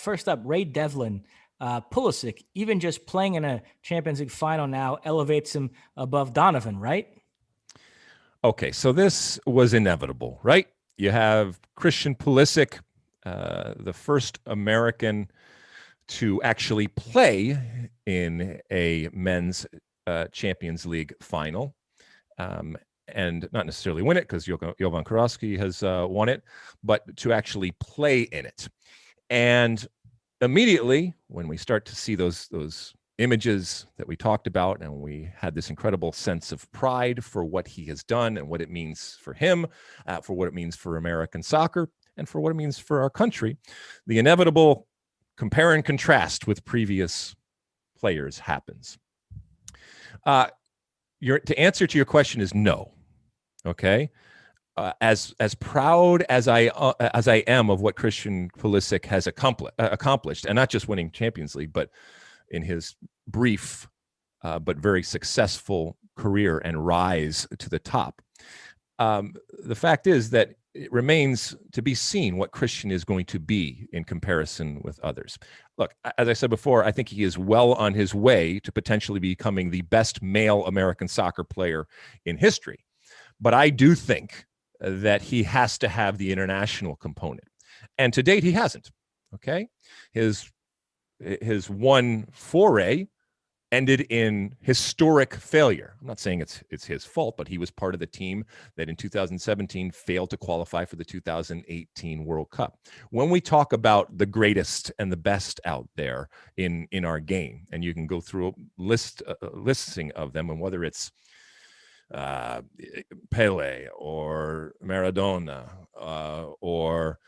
first up, Ray Devlin. Pulisic, even just playing in a Champions League final now elevates him above Donovan, right? Okay, so this was inevitable, right? You have Christian Pulisic, the first American to actually play in a men's Champions League final, and not necessarily win it because Jovan Karowski has won it, but to actually play in it. And immediately, when we start to see those images that we talked about, and we had this incredible sense of pride for what he has done and what it means for him, for what it means for American soccer, and for what it means for our country, the inevitable compare and contrast with previous players happens. To answer to your question is no. Okay, as proud as I am of what Christian Pulisic has accomplished, and not just winning Champions League, but in his brief but very successful career and rise to the top. The fact is that it remains to be seen what Christian is going to be in comparison with others. Look, as I said before, I think he is well on his way to potentially becoming the best male American soccer player in history. But I do think that he has to have the international component. And to date, he hasn't. Okay? His one foray ended in historic failure. I'm not saying it's his fault, but he was part of the team that in 2017 failed to qualify for the 2018 World Cup. When we talk about the greatest and the best out there in our game, and you can go through a listing of them, and whether it's Pele or Maradona or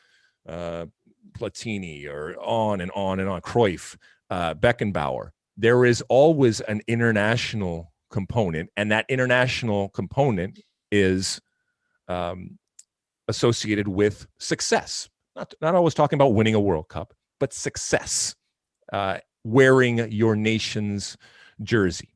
Platini, or on and on and on, Cruyff, Beckenbauer, there is always an international component, and that international component is associated with success. Not always talking about winning a World Cup, but success, wearing your nation's jersey.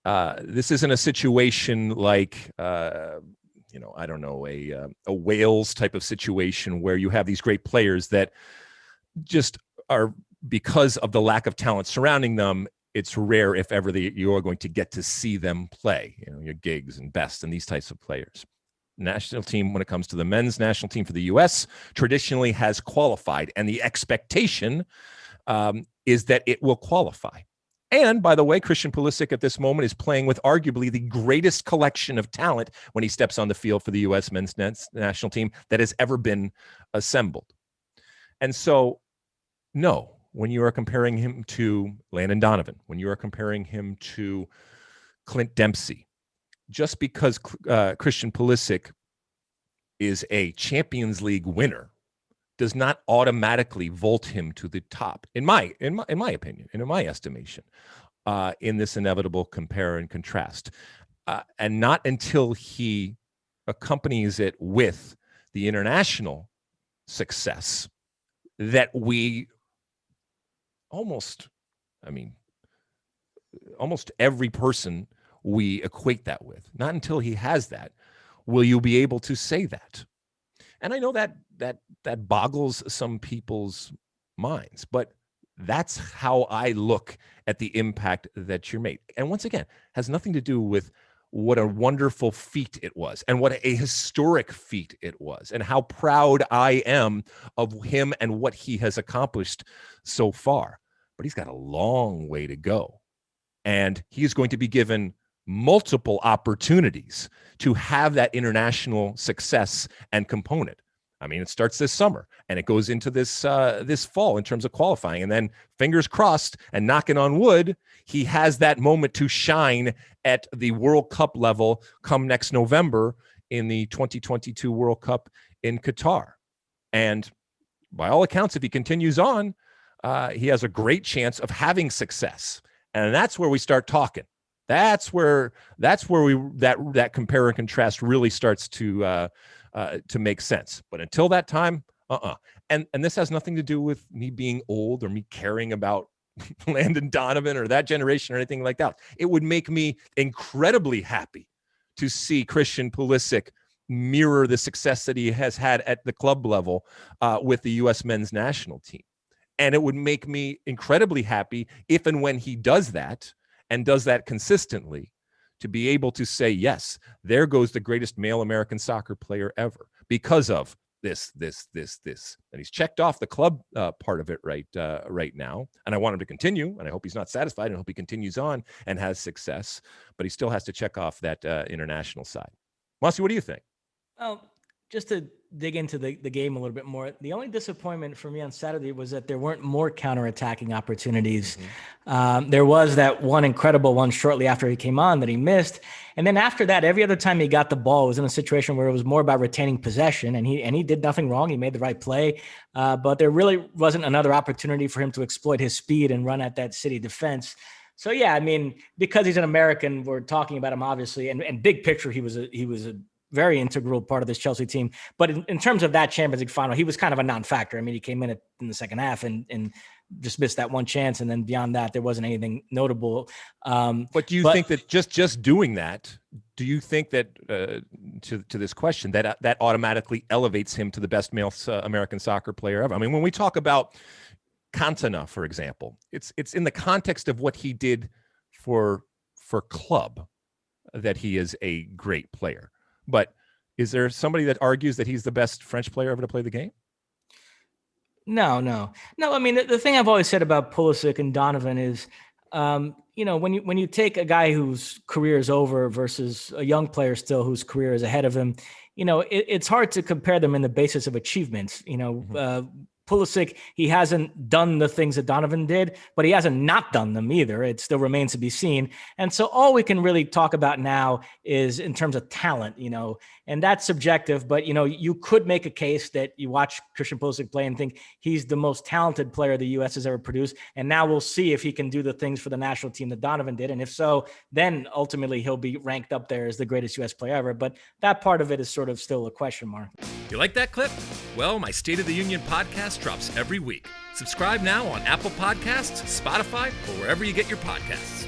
This isn't a situation like, I don't know, a Wales type of situation where you have these great players that just are, because of the lack of talent surrounding them, it's rare if ever you are going to get to see them play, your Giggs and Best and these types of players. National team, when it comes to the men's national team for the U.S., traditionally has qualified, and the expectation is that it will qualify. And by the way, Christian Pulisic at this moment is playing with arguably the greatest collection of talent when he steps on the field for the U.S. men's national team that has ever been assembled. And so, no, when you are comparing him to Landon Donovan, when you are comparing him to Clint Dempsey, just because Christian Pulisic is a Champions League winner does not automatically vault him to the top, in my opinion, and in my estimation, in this inevitable compare and contrast. And not until he accompanies it with the international success that we almost every person we equate that with. Not until he has that will you be able to say that. And I know that boggles some people's minds, but that's how I look at the impact that you're made. And once again, has nothing to do with what a wonderful feat it was and what a historic feat it was and how proud I am of him and what he has accomplished so far. But he's got a long way to go. And he is going to be given multiple opportunities to have that international success and component. I mean, it starts this summer and it goes into this fall in terms of qualifying. And then fingers crossed and knocking on wood, he has that moment to shine at the World Cup level come next November in the 2022 World Cup in Qatar. And by all accounts, if he continues on, he has a great chance of having success. And that's where we start talking. That's where that compare and contrast really starts to make sense. But until that time, And this has nothing to do with me being old or me caring about Landon Donovan or that generation or anything like that. It would make me incredibly happy to see Christian Pulisic mirror the success that he has had at the club level with the U.S. men's national team. And it would make me incredibly happy if and when he does that and does that consistently, to be able to say, yes, there goes the greatest male American soccer player ever because of this. And he's checked off the club part of it right now. And I want him to continue. And I hope he's not satisfied. And I hope he continues on and has success. But he still has to check off that international side. Mosse, what do you think? Well, just to dig into the game a little bit more, the only disappointment for me on Saturday was that there weren't more counterattacking opportunities. There was that one incredible one shortly after he came on that he missed. And then after that, every other time he got the ball, it was in a situation where it was more about retaining possession, and he did nothing wrong. He made the right play, but there really wasn't another opportunity for him to exploit his speed and run at that City defense. So, yeah, I mean, because he's an American, we're talking about him, obviously, and big picture, he was a very integral part of this Chelsea team. But in terms of that Champions League final, he was kind of a non-factor. I mean, he came in the second half and just missed that one chance. And then beyond that, there wasn't anything notable. But do you think that just doing that, do you think that to this question, that automatically elevates him to the best male American soccer player ever? I mean, when we talk about Cantona, for example, it's in the context of what he did for club that he is a great player. But is there somebody that argues that he's the best French player ever to play the game? No. I mean, the thing I've always said about Pulisic and Donovan is, when you take a guy whose career is over versus a young player still whose career is ahead of him, it's hard to compare them in the basis of achievements. Pulisic, he hasn't done the things that Donovan did, but he hasn't not done them either. It still remains to be seen. And so all we can really talk about now is in terms of talent, and that's subjective, but, you could make a case that you watch Christian Pulisic play and think he's the most talented player the U.S. has ever produced. And now we'll see if he can do the things for the national team that Donovan did. And if so, then ultimately he'll be ranked up there as the greatest U.S. player ever. But that part of it is sort of still a question mark. You like that clip? Well, my State of the Union podcast drops every week. Subscribe now on Apple Podcasts, Spotify, or wherever you get your podcasts.